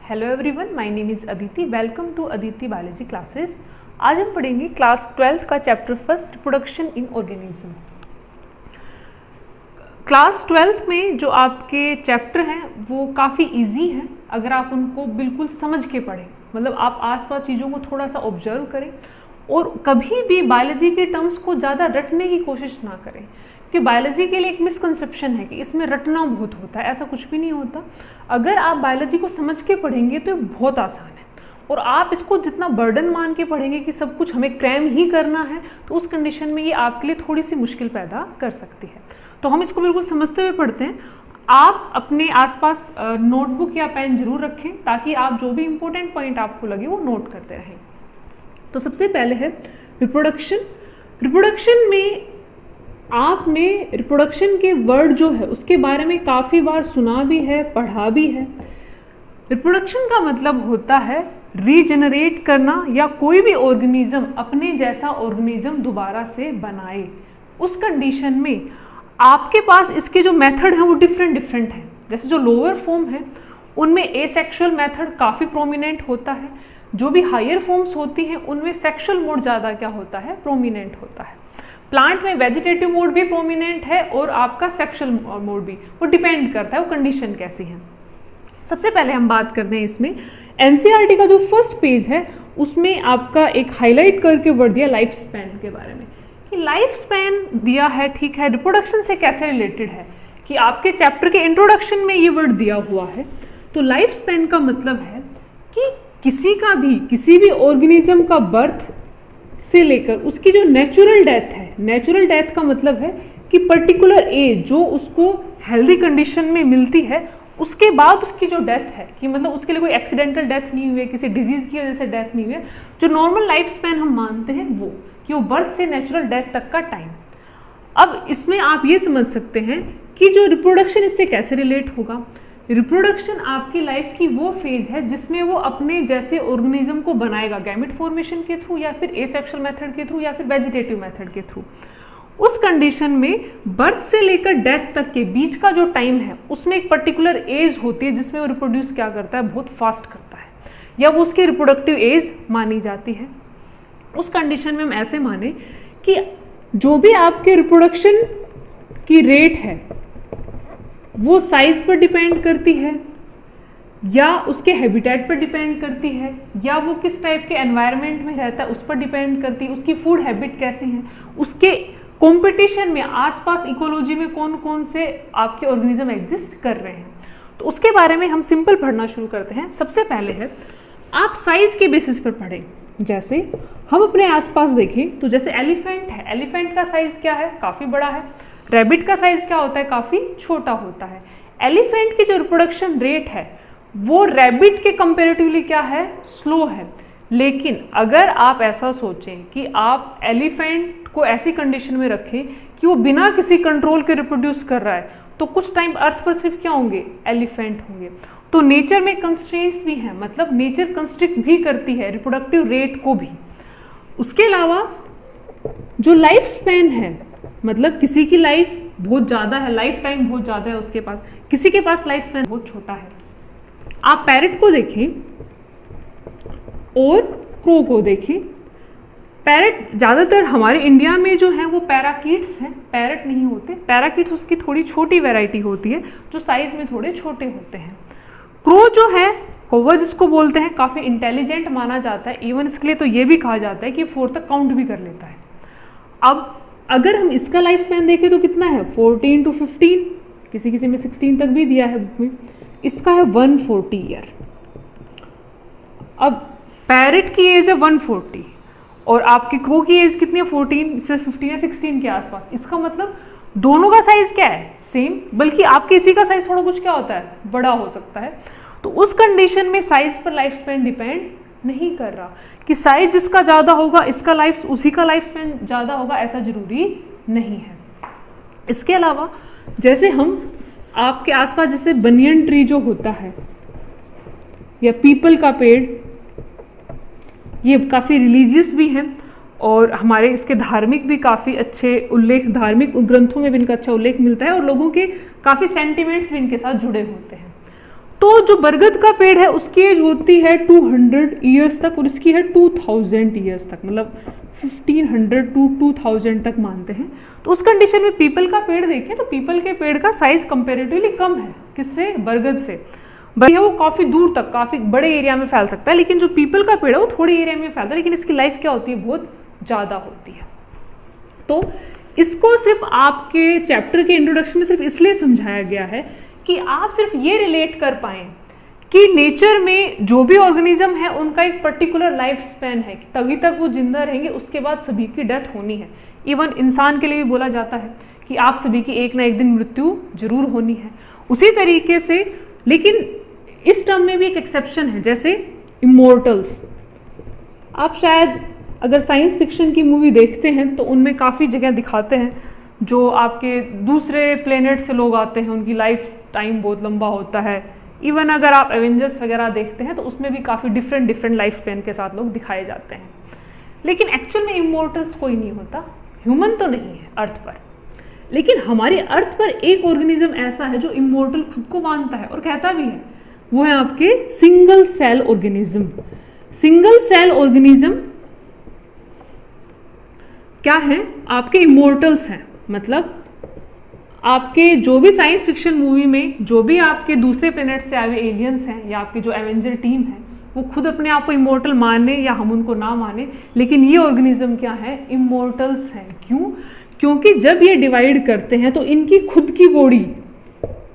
Hello everyone, my name is Aditi. Welcome to Aditi biology classes. आज हम पढ़ेंगे क्लास 12 का chapter first, reproduction in organism. Class 12 में जो आपके चैप्टर हैं वो काफ़ी इजी हैं अगर आप उनको बिल्कुल समझ के पढ़ें, मतलब आप आसपास चीज़ों को थोड़ा सा ऑब्जर्व करें और कभी भी बायोलॉजी के टर्म्स को ज़्यादा रटने की कोशिश ना करें, कि बायोलॉजी के लिए एक मिसकंसेप्शन है कि इसमें रटना बहुत होता है। ऐसा कुछ भी नहीं होता। अगर आप बायोलॉजी को समझ के पढ़ेंगे तो ये बहुत आसान है, और आप इसको जितना बर्डन मान के पढ़ेंगे कि सब कुछ हमें क्रैम ही करना है, तो उस कंडीशन में ये आपके लिए थोड़ी सी मुश्किल पैदा कर सकती है। तो हम इसको बिल्कुल समझते हुए पढ़ते हैं। आप अपने आसपास नोटबुक या पेन जरूर रखें ताकि आप जो भी इंपॉर्टेंट पॉइंट आपको लगे वो नोट करते रहें। तो सबसे पहले है रिप्रोडक्शन। रिप्रोडक्शन में आपने रिप्रोडक्शन के वर्ड जो है उसके बारे में काफ़ी बार सुना भी है, पढ़ा भी है। रिप्रोडक्शन का मतलब होता है रीजनरेट करना, या कोई भी ऑर्गेनिज्म अपने जैसा ऑर्गेनिज्म दोबारा से बनाए। उस कंडीशन में आपके पास इसके जो मेथड हैं वो डिफरेंट हैं। जैसे जो लोअर फॉर्म है उनमें एसेक्सुअल मेथड काफ़ी प्रोमिनेंट होता है, जो भी हायर फॉर्म्स होती हैं उनमें सेक्सुअल मोड ज़्यादा क्या होता है, प्रोमिनेंट होता है। प्लांट में वेजिटेटिव मोड भी प्रोमिनेंट है और आपका सेक्सुअल मोड भी, वो डिपेंड करता है वो कंडीशन कैसी है। सबसे पहले हम बात करते हैं इसमें एनसीईआरटी का जो फर्स्ट पेज है उसमें आपका एक हाईलाइट करके वर्ड दिया लाइफ स्पैन के बारे में, कि लाइफ स्पैन दिया है, ठीक है, रिप्रोडक्शन से कैसे रिलेटेड है, कि आपके चैप्टर के इंट्रोडक्शन में ये वर्ड दिया हुआ है। तो लाइफ स्पैन का मतलब है कि किसी भी ऑर्गेनिज्म का बर्थ से लेकर उसकी जो नेचुरल डेथ है, नेचुरल डेथ का मतलब है कि पर्टिकुलर एज जो उसको हेल्दी कंडीशन में मिलती है उसके बाद उसकी जो डेथ है, कि मतलब उसके लिए कोई एक्सीडेंटल डेथ नहीं हुई है, किसी डिजीज की वजह से डेथ नहीं हुई है, जो नॉर्मल लाइफ स्पैन हम मानते हैं वो, कि वो बर्थ से नेचुरल डेथ तक का टाइम। अब इसमें आप ये समझ सकते हैं कि जो रिप्रोडक्शन इससे कैसे रिलेट होगा। रिप्रोडक्शन आपकी लाइफ की वो फेज है जिसमें वो अपने जैसे ऑर्गेनिज्म को बनाएगा, गैमेट फॉर्मेशन के थ्रू या फिर एसेक्सुअल मेथड के थ्रू या फिर वेजिटेटिव मेथड के थ्रू। उस कंडीशन में बर्थ से लेकर डेथ तक के बीच का जो टाइम है उसमें एक पर्टिकुलर एज होती है जिसमें वो रिप्रोड्यूस क्या करता है, बहुत फास्ट करता है, या वो उसकी रिप्रोडक्टिव एज मानी जाती है। उस कंडीशन में हम ऐसे माने कि जो भी आपके रिप्रोडक्शन की रेट है वो साइज पर डिपेंड करती है, या उसके हैबिटेट पर डिपेंड करती है, या वो किस टाइप के एनवायरनमेंट में रहता है उस पर डिपेंड करती है, उसकी फूड हैबिट कैसी है, उसके कंपटीशन में आसपास इकोलॉजी में कौन कौन से आपके ऑर्गेनिज्म एग्जिस्ट कर रहे हैं। तो उसके बारे में हम सिंपल पढ़ना शुरू करते हैं। सबसे पहले है आप साइज के बेसिस पर पढ़ें। जैसे हम अपने आसपास देखें तो जैसे एलिफेंट है, एलिफेंट का साइज क्या है, काफ़ी बड़ा है। रैबिट का साइज क्या होता है, काफ़ी छोटा होता है। एलिफेंट की जो रिप्रोडक्शन रेट है वो रैबिट के कंपेरेटिवली क्या है, स्लो है। लेकिन अगर आप ऐसा सोचें कि आप एलिफेंट को ऐसी कंडीशन में रखें कि वो बिना किसी कंट्रोल के रिप्रोड्यूस कर रहा है, तो कुछ टाइम अर्थ पर सिर्फ क्या होंगे, एलिफेंट होंगे। तो नेचर में कंस्ट्रेंट्स भी हैं, मतलब नेचर कंस्ट्रिक्ट भी करती है रिप्रोडक्टिव रेट को भी। उसके अलावा जो लाइफ स्पैन है, मतलब किसी की लाइफ बहुत ज़्यादा है, लाइफ टाइम बहुत ज़्यादा है उसके पास, किसी के पास लाइफ स्पैन बहुत छोटा है। आप पैरट को देखें और क्रो को देखें। पैरट ज़्यादातर हमारे इंडिया में जो है वो पैराकीट्स हैं, पैरट नहीं होते। पैराकीट्स उसकी थोड़ी छोटी वैरायटी होती है जो साइज में थोड़े छोटे होते हैं। क्रो जो है, कौवा जिसको बोलते हैं, काफ़ी इंटेलिजेंट माना जाता है। इवन इसके लिए तो ये भी कहा जाता है कि 4 तक काउंट भी कर लेता है। अब अगर हम इसका लाइफ स्पैन देखें तो कितना है, 14 to 15, किसी में 16 तक भी दिया है बुक में। इसका है 140 ईयर। अब पैरट की एज है 140 और आपके क्रो की एज कितनी है, 14 से 15 या 16 के आसपास। इसका मतलब दोनों का साइज क्या है, सेम, बल्कि आपके इसी का साइज थोड़ा कुछ क्या होता है, बड़ा हो सकता है। तो उस कंडीशन में साइज पर लाइफ स्पैन डिपेंड नहीं कर रहा, कि साइज जिसका ज़्यादा होगा इसका उसी का लाइफ स्पैन ज़्यादा होगा, ऐसा जरूरी नहीं है। इसके अलावा जैसे हम आपके आसपास जैसे बनियन ट्री जो होता है या पीपल का पेड़, ये काफ़ी रिलीजियस भी हैं और हमारे इसके धार्मिक भी काफ़ी अच्छे उल्लेख, धार्मिक ग्रंथों में भी इनका अच्छा उल्लेख मिलता है और लोगों के काफ़ी सेंटिमेंट्स भी इनके साथ जुड़े होते हैं। तो जो बरगद का पेड़ है उसकी एज होती है 200 ईयर्स तक और इसकी है 2000 ईयर्स तक, मतलब 1500 टू 2000 तक मानते हैं। तो उस कंडीशन में पीपल का पेड़ देखें तो पीपल के पेड़ का साइज कंपेरेटिवली कम है, किससे? बरगद से। बरगद वो काफ़ी दूर तक, काफ़ी बड़े एरिया में फैल सकता है, लेकिन जो पीपल का पेड़ है वो थोड़े एरिया में फैलता है, लेकिन इसकी लाइफ क्या होती है? बहुत ज़्यादा होती है। तो इसको सिर्फ आपके चैप्टर के इंट्रोडक्शन में सिर्फ इसलिए समझाया गया है कि आप सिर्फ ये रिलेट कर पाएँ कि नेचर में जो भी ऑर्गेनिज्म है उनका एक पर्टिकुलर लाइफ स्पैन है, कि तभी तक वो जिंदा रहेंगे, उसके बाद सभी की डेथ होनी है। इवन इंसान के लिए भी बोला जाता है कि आप सभी की एक ना एक दिन मृत्यु जरूर होनी है। उसी तरीके से, लेकिन इस टर्म में भी एक एक्सेप्शन है, जैसे इमोर्टल्स। आप शायद अगर साइंस फिक्शन की मूवी देखते हैं तो उनमें काफ़ी जगह दिखाते हैं जो आपके दूसरे प्लेनेट से लोग आते हैं, उनकी लाइफ टाइम बहुत लंबा होता है। इवन अगर आप एवेंजर्स वगैरह देखते हैं तो उसमें भी काफ़ी डिफरेंट लाइफ स्पैन के साथ लोग दिखाए जाते हैं। लेकिन एक्चुअल में इमोर्टल्स कोई नहीं होता, ह्यूमन तो नहीं है अर्थ पर, लेकिन हमारे अर्थ पर एक ऑर्गेनिज्म ऐसा है जो इमोर्टल खुद को मानता है और कहता भी है, वो है आपके single cell organism. Single cell organism क्या है? आपके इमोर्टल्स हैं। मतलब आपके जो भी साइंस फिक्शन मूवी में जो भी आपके दूसरे प्लेनेट से आए हुए एलियंस हैं या आपकी जो एवेंजर टीम है, वो खुद अपने आप को इमोर्टल माने या हम उनको ना माने, लेकिन ये ऑर्गेनिज्म क्या है? इमोर्टल्स हैं। क्यों? क्योंकि जब ये डिवाइड करते हैं तो इनकी खुद की बॉडी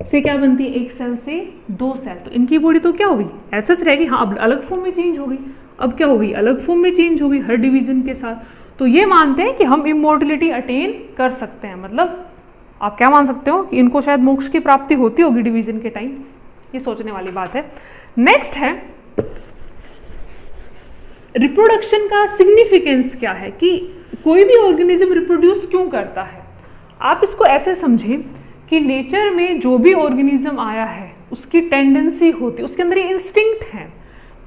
से क्या बनती है? एक सेल से दो सेल। तो इनकी बॉडी तो क्या होगी? ऐसा रहेगी, हाँ अब अलग फॉर्म में चेंज हो गई। अब क्या होगी? अलग फॉर्म में चेंज होगी हर डिवीजन के साथ। तो ये मानते हैं कि हम इमोर्टलिटी अटेन कर सकते हैं। मतलब आप क्या मान सकते हो कि इनको शायद मोक्ष की प्राप्ति होती होगी डिवीजन के टाइम। ये सोचने वाली बात है। नेक्स्ट है रिप्रोडक्शन का सिग्निफिकेंस क्या है, कि कोई भी ऑर्गेनिज्म रिप्रोड्यूस क्यों करता है। आप इसको ऐसे समझें कि नेचर में जो भी ऑर्गेनिज्म आया है उसकी टेंडेंसी होती है, उसके अंदर ये इंस्टिंक्ट है।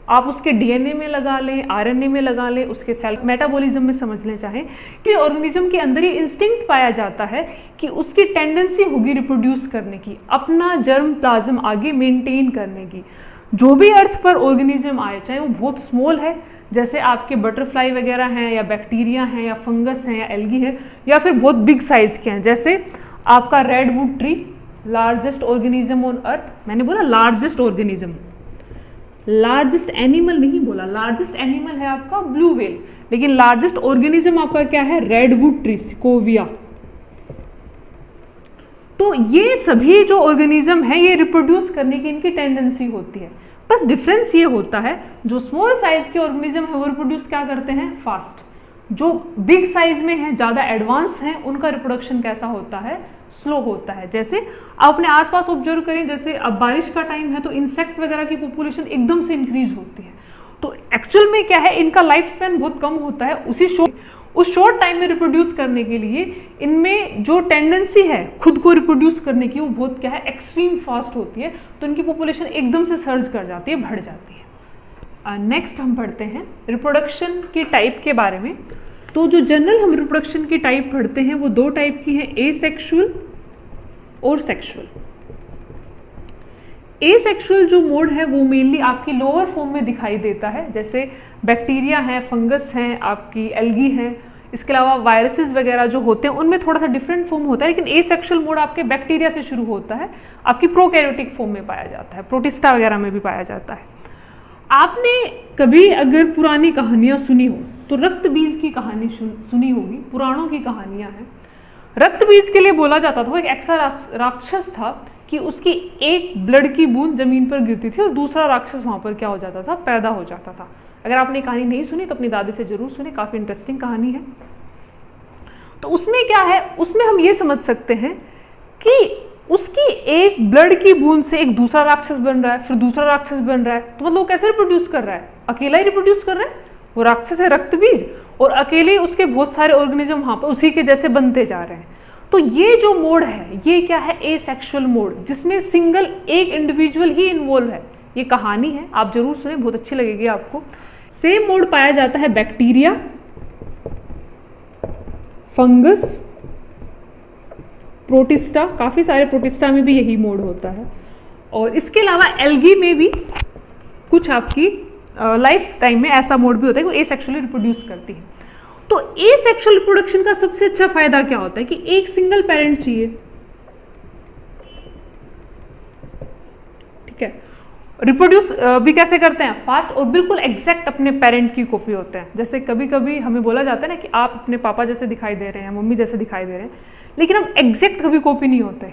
आप उसके डीएनए में लगा लें, आरएनए में लगा लें, उसके सेल मेटाबॉलिज्म में समझ लें चाहें, कि ऑर्गेनिज्म के अंदर ये इंस्टिंक्ट पाया जाता है कि उसकी टेंडेंसी होगी रिप्रोड्यूस करने की, अपना जर्म प्लाज्म आगे मेंटेन करने की। जो भी अर्थ पर ऑर्गेनिज्म आए, चाहे वो बहुत स्मॉल है जैसे आपके बटरफ्लाई वगैरह हैं या बैक्टीरिया हैं या फंगस हैं या एल्गी है, या फिर बहुत बिग साइज के हैं जैसे आपका redwood tree, largest organism on earth. मैंने बोला लार्जेस्ट ऑर्गेनिज्म, लार्जेस्ट एनिमल नहीं बोला। लार्जेस्ट एनिमल है आपका ब्लू व्हेल, लेकिन लार्जेस्ट ऑर्गेनिज्म आपका क्या है? Redwood tree, sequoia. तो ये सभी जो ऑर्गेनिज्म है ये रिप्रोड्यूस करने की इनकी टेंडेंसी होती है। बस डिफरेंस ये होता है, जो स्मॉल साइज के ऑर्गेनिज्म है वो रिप्रोड्यूस क्या करते हैं? फास्ट। जो बिग साइज में है, ज़्यादा एडवांस है, उनका रिप्रोडक्शन कैसा होता है? स्लो होता है। जैसे आप अपने आसपास ऑब्जर्व करें, जैसे अब बारिश का टाइम है तो इंसेक्ट वगैरह की पॉपुलेशन एकदम से इंक्रीज होती है। तो एक्चुअल में क्या है, इनका लाइफ स्पैन बहुत कम होता है। उस शॉर्ट टाइम में रिप्रोड्यूस करने के लिए इनमें जो टेंडेंसी है खुद को रिप्रोड्यूस करने की, वो बहुत क्या है? एक्सट्रीम फास्ट होती है। तो इनकी पॉपुलेशन एकदम से सर्ज कर जाती है, बढ़ जाती है। नेक्स्ट हम पढ़ते हैं रिप्रोडक्शन की टाइप के बारे में। तो जो जनरल हम रिप्रोडक्शन की टाइप पढ़ते हैं वो दो टाइप की है, एसेक्सुअल और सेक्सुअल। एसेक्सुअल जो मोड है वो मेनली आपकी लोअर फॉर्म में दिखाई देता है, जैसे बैक्टीरिया है, फंगस है, आपकी एल्गी है। इसके अलावा वायरसेस वगैरह जो होते हैं उनमें थोड़ा सा डिफरेंट फॉर्म होता है, लेकिन एसेक्सुअल मोड आपके बैक्टीरिया से शुरू होता है, आपकी प्रोकैरियोटिक फॉर्म में पाया जाता है, प्रोटिस्टा वगैरह में भी पाया जाता है। आपने कभी अगर पुरानी कहानियां सुनी हो तो रक्त बीज की कहानी सुनी होगी, पुराणों की कहानियां हैं। रक्त बीज के लिए बोला जाता था, वो एक ऐसा राक्षस था कि उसकी एक ब्लड की बूंद जमीन पर गिरती थी और दूसरा राक्षस वहां पर क्या हो जाता था? पैदा हो जाता था। अगर आपने कहानी नहीं सुनी तो अपनी दादी से जरूर सुने, काफी इंटरेस्टिंग कहानी है। तो उसमें क्या है, उसमें हम ये समझ सकते हैं कि उसकी एक ब्लड की बूंद से एक दूसरा राक्षस बन रहा है, फिर दूसरा राक्षस बन रहा है। तो मतलब वो कैसे रिप्रोड्यूस कर रहा है? अकेला ही रिप्रोड्यूस कर रहा है, वो राक्षस है रक्त बीज, और अकेले उसके बहुत सारे ऑर्गेनिज्म वहां पर उसी के जैसे बनते जा रहे हैं। तो ये जो मोड है ये क्या है? एसेक्सुअल मोड, जिसमें सिंगल एक इंडिविजुअल ही इन्वॉल्व है। ये कहानी है, आप जरूर सुने, बहुत अच्छी लगेगी आपको। सेम मोड पाया जाता है बैक्टीरिया, फंगस, प्रोटिस्टा, काफी सारे प्रोटिस्टा में भी यही मोड होता है। और इसके अलावा एल्गी में भी कुछ आपकी लाइफ टाइम में ऐसा मोड भी होता है कि वो एसेक्सुअली रिप्रोड्यूस करती है। तो एसेक्सुअल रिप्रोडक्शन का सबसे अच्छा फायदा क्या होता है कि एक सिंगल पेरेंट चाहिए, ठीक है। रिप्रोड्यूस भी कैसे करते हैं, फास्ट और बिल्कुल एग्जैक्ट अपने पेरेंट की कॉपी होते हैं। जैसे कभी कभी हमें बोला जाता है ना कि आप अपने पापा जैसे दिखाई दे रहे हैं, मम्मी जैसे दिखाई दे रहे हैं, लेकिन हम एग्जैक्ट कभी कॉपी नहीं होते,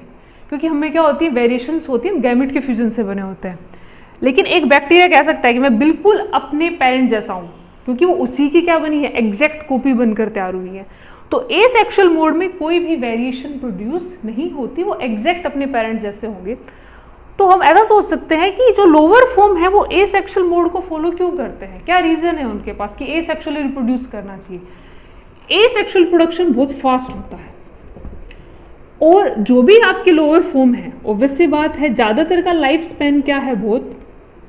क्योंकि हमें क्या होती है, वेरिएशंस होती है, गैमेट के फ्यूजन से बने होते हैं। लेकिन एक बैक्टीरिया कह सकता है कि मैं बिल्कुल अपने पेरेंट जैसा हूं, क्योंकि वो उसी की क्या बनी है, एग्जैक्ट कॉपी बनकर तैयार हुई है। तो एसेक्सुअल मोड में कोई भी वेरिएशन प्रोड्यूस नहीं होती, वो एग्जैक्ट अपने पेरेंट जैसे होंगे। तो हम ऐसा सोच सकते हैं कि जो लोअर फॉर्म है वो एसेक्सुअल मोड को फॉलो क्यों करते हैं, क्या रीजन है उनके पास कि एसेक्सुअली रिप्रोड्यूस करना चाहिए। एसेक्सुअल प्रोडक्शन बहुत फास्ट होता है, और जो भी आपके लोअर फॉर्म है, ऑब्वियस सी बात है, ज्यादातर का लाइफ स्पेन क्या है, बहुत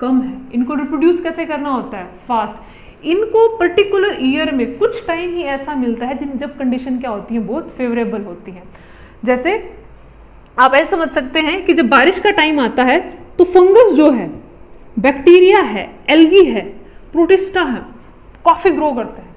कम है। इनको रिप्रोड्यूस कैसे करना होता है, फास्ट। इनको पर्टिकुलर ईयर में कुछ टाइम ही ऐसा मिलता है जब कंडीशन क्या होती है, बहुत फेवरेबल होती है। जैसे आप ऐसे समझ सकते हैं कि जब बारिश का टाइम आता है तो फंगस जो है, बैक्टीरिया है, एल्गी है, प्रोटिस्टा है, काफी ग्रो करते हैं।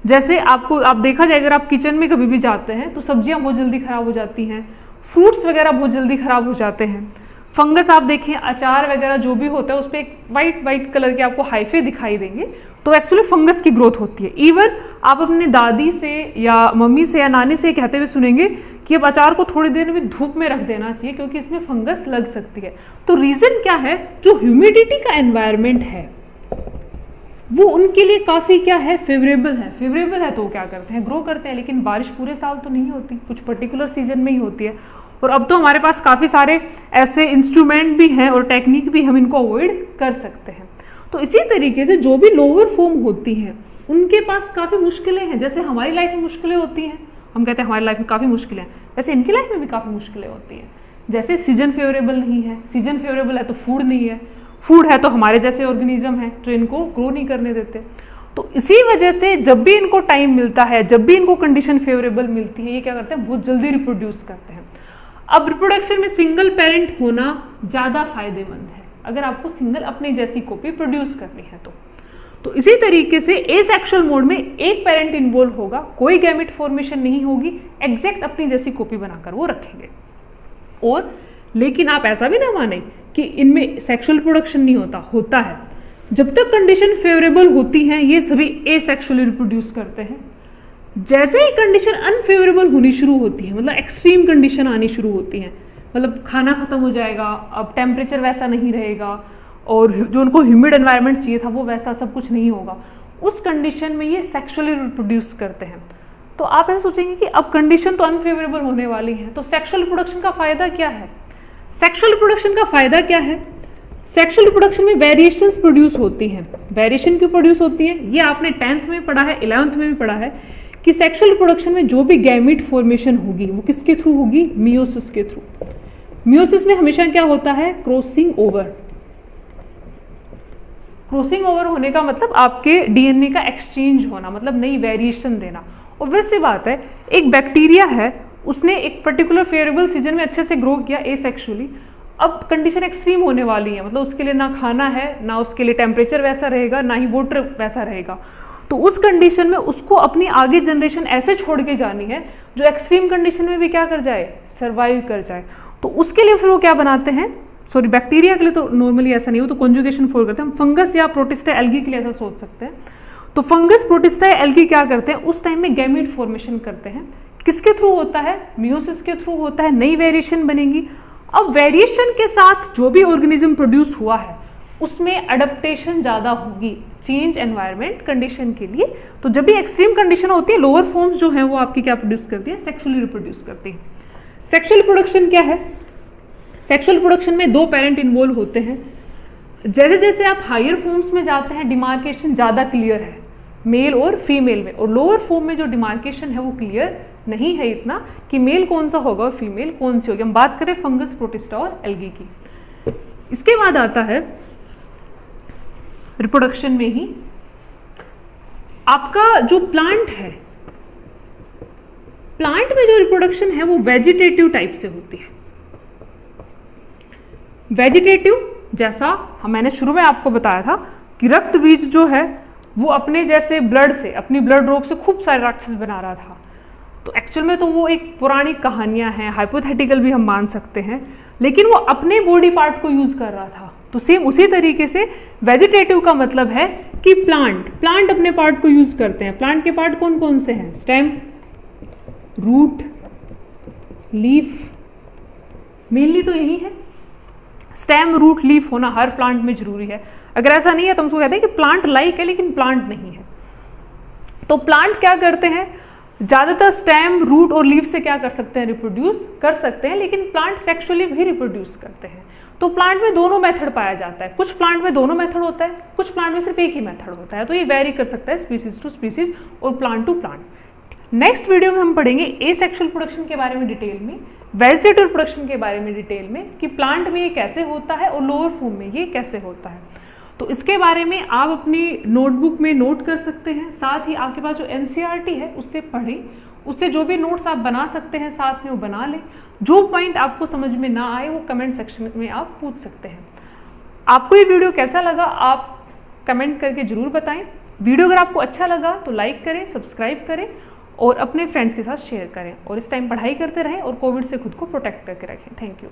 जैसे आप देखा जाए, अगर आप किचन में कभी भी जाते हैं तो सब्जियां बहुत जल्दी खराब हो जाती हैं, फ्रूट्स वगैरह बहुत जल्दी खराब हो जाते हैं। फंगस आप देखें, अचार वगैरह जो भी होता है उस पर एक वाइट कलर के आपको हाइफे दिखाई देंगे, तो एक्चुअली फंगस की ग्रोथ होती है। इवन आप अपने दादी से या मम्मी से या नानी से कहते हुए सुनेंगे कि अब अचार को थोड़ी देर में धूप में रख देना चाहिए क्योंकि इसमें फंगस लग सकती है। तो रीजन क्या है, जो ह्यूमिडिटी का एनवायरनमेंट है वो उनके लिए काफी क्या है, फेवरेबल है। फेवरेबल है तो क्या करते हैं, ग्रो करते हैं। लेकिन बारिश पूरे साल तो नहीं होती, कुछ पर्टिकुलर सीजन में ही होती है। और अब तो हमारे पास काफी सारे ऐसे इंस्ट्रूमेंट भी हैं और टेक्निक भी, हम इनको अवॉइड कर सकते हैं। तो इसी तरीके से जो भी लोअर फॉर्म होती हैं उनके पास काफी मुश्किलें हैं। जैसे हमारी लाइफ में मुश्किलें होती हैं, हम कहते हैं हमारी लाइफ में काफी मुश्किलें हैं, वैसे इनकी लाइफ में भी काफी मुश्किलें होती हैं। जैसे सीजन फेवरेबल नहीं है, सीजन फेवरेबल है तो फूड नहीं है, फूड है तो हमारे जैसे ऑर्गेनिज्म है जो इनको ग्रो नहीं करने देते। तो इसी वजह से जब भी इनको टाइम मिलता है, जब भी इनको कंडीशन फेवरेबल मिलती है, ये क्या करते हैं, बहुत जल्दी रिप्रोड्यूस करते हैं। अब रिप्रोडक्शन में सिंगल पेरेंट होना ज़्यादा फायदेमंद है अगर आपको सिंगल अपनी जैसी कॉपी प्रोड्यूस करनी है तो इसी तरीके से एसेक्सुअल मोड में एक पेरेंट इन्वॉल्व होगा, कोई गैमेट फॉर्मेशन नहीं होगी, एग्जैक्ट अपनी जैसी कॉपी बनाकर वो रखेंगे। और लेकिन आप ऐसा भी ना माने कि इनमें सेक्सुअल प्रोडक्शन नहीं होता है। जब तक कंडीशन फेवरेबल होती है ये सभी एसेक्सुअली रिप्रोड्यूस करते हैं। जैसे ही कंडीशन अनफेवरेबल होनी शुरू होती है, मतलब एक्सट्रीम कंडीशन आनी शुरू होती है, मतलब खाना खत्म हो जाएगा, अब टेम्परेचर वैसा नहीं रहेगा और जो उनको ह्यूमिड एनवायरनमेंट चाहिए था वो वैसा सब कुछ नहीं होगा, उस कंडीशन में ये सेक्सुअली रिप्रोड्यूस करते हैं। तो आप ऐसे सोचेंगे कि अब कंडीशन तो अनफेवरेबल होने वाली है, तो सेक्सुअल रिप्रोडक्शन का फायदा क्या है। सेक्सुअल रिप्रोडक्शन का फायदा क्या है, सेक्सुअल रिप्रोडक्शन में वेरिएशंस प्रोड्यूस होती हैं। वेरिएशन क्यों प्रोड्यूस होती है, ये आपने 10th में पढ़ा है, 11th में भी पढ़ा है कि सेक्सुअल रिप्रोडक्शन में जो भी गैमीट फॉर्मेशन होगी वो किसके थ्रू होगी, मियोसिस के थ्रू। मियोसिस में हमेशा क्या होता है, क्रॉसिंग ओवर। क्रॉसिंग ओवर होने का मतलब आपके डीएनए का एक्सचेंज होना, मतलब नई वेरिएशन देना। ऑब्वियस सी बात है, एक बैक्टीरिया है, उसने एक पर्टिकुलर फेवरेबल सीजन में अच्छे से ग्रो किया एसेक्सुअली, अब कंडीशन एक्सट्रीम होने वाली है, मतलब उसके लिए ना खाना है, ना उसके लिए टेम्परेचर वैसा रहेगा, ना ही वाटर वैसा रहेगा। तो उस कंडीशन में उसको अपनी आगे जनरेशन ऐसे छोड़ के जानी है जो एक्सट्रीम कंडीशन में भी क्या कर जाए, सर्वाइव कर जाए। तो उसके लिए फिर वो क्या बनाते हैं, सॉरी बैक्टीरिया के लिए तो नॉर्मली ऐसा नहीं हो, तो कॉन्जुगेशन फॉर करते हैं। हम फंगस या प्रोटिस्टा एल्गी के लिए ऐसा सोच सकते हैं। तो फंगस, प्रोटिस्टा या एल्गी क्या करते हैं, उस टाइम में गैमीट फॉर्मेशन करते हैं। किसके थ्रू होता है, मियोसिस के थ्रू होता है, नई वेरिएशन बनेगी। अब वेरिएशन के साथ जो भी ऑर्गेनिज्म प्रोड्यूस हुआ है उसमें अडेप्टेशन ज़्यादा होगी चेंज एनवायरनमेंट कंडीशन के लिए। तो जब भी एक्सट्रीम कंडीशन होती है, लोअर फॉर्म्स जो है वो आपकी क्या प्रोड्यूस करती है, सेक्सुअली रिप्रोड्यूस करती है। सेक्सुअल प्रोडक्शन क्या है, सेक्सुअल प्रोडक्शन में 2 पेरेंट इन्वॉल्व होते हैं। जैसे जैसे आप हायर फॉर्म्स में जाते हैं डिमार्केशन ज़्यादा क्लियर है मेल और फीमेल में, और लोअर फॉर्म में जो डिमार्केशन है वो क्लियर नहीं है इतना कि मेल कौन सा होगा और फीमेल कौन सी होगी। हम बात करें फंगस, प्रोटिस्टा और एल्गी की। इसके बाद आता है रिप्रोडक्शन में ही आपका जो प्लांट है, प्लांट में जो रिप्रोडक्शन है वो वेजिटेटिव टाइप से होती है। वेजिटेटिव, जैसा मैंने शुरू में आपको बताया था कि रक्त बीज जो है वो अपने जैसे ब्लड से, अपनी ब्लड ड्रॉप से खूब सारे राक्षस बना रहा था। तो एक्चुअल में तो वो एक पुरानी कहानियां हैं, हाइपोथेटिकल भी हम मान सकते हैं, लेकिन वो अपने बॉडी पार्ट को यूज कर रहा था। तो सेम उसी तरीके से वेजिटेटिव का मतलब है कि प्लांट अपने पार्ट को यूज करते हैं। प्लांट के पार्ट कौन कौन से हैं? स्टेम, रूट, लीफ, मेनली तो यही है। स्टेम, रूट, लीफ होना हर प्लांट में जरूरी है। अगर ऐसा नहीं है तो हम उसको कहते हैं कि प्लांट लाइक है लेकिन प्लांट नहीं है। तो प्लांट क्या करते हैं? ज्यादातर स्टेम, रूट और लीफ से क्या कर सकते हैं? रिप्रोड्यूस कर सकते हैं, लेकिन प्लांट सेक्सुअली भी रिप्रोड्यूस करते हैं। तो प्लांट में दोनों मेथड पाया जाता है। कुछ प्लांट में दोनों मेथड होता है, कुछ प्लांट में सिर्फ एक ही मेथड होता है। तो ये वेरी कर सकता है स्पीसीज टू स्पीसीज और plant to plant. Next video में हम पढ़ेंगे एसेक्सुअल प्रोडक्शन के बारे में डिटेल में, वेजिटेटिव प्रोडक्शन के बारे में डिटेल में, कि प्लांट में ये कैसे होता है और लोअर फॉर्म में ये कैसे होता है। तो इसके बारे में आप अपनी नोटबुक में नोट कर सकते हैं। साथ ही आपके पास जो एनसीईआरटी है उससे पढ़ें, उससे जो भी नोट्स आप बना सकते हैं साथ में वो बना लें। जो पॉइंट आपको समझ में ना आए वो कमेंट सेक्शन में आप पूछ सकते हैं। आपको ये वीडियो कैसा लगा आप कमेंट करके जरूर बताएं। वीडियो अगर आपको अच्छा लगा तो लाइक करें, सब्सक्राइब करें और अपने फ्रेंड्स के साथ शेयर करें। और इस टाइम पढ़ाई करते रहें और कोविड से खुद को प्रोटेक्ट करके रखें। Thank you.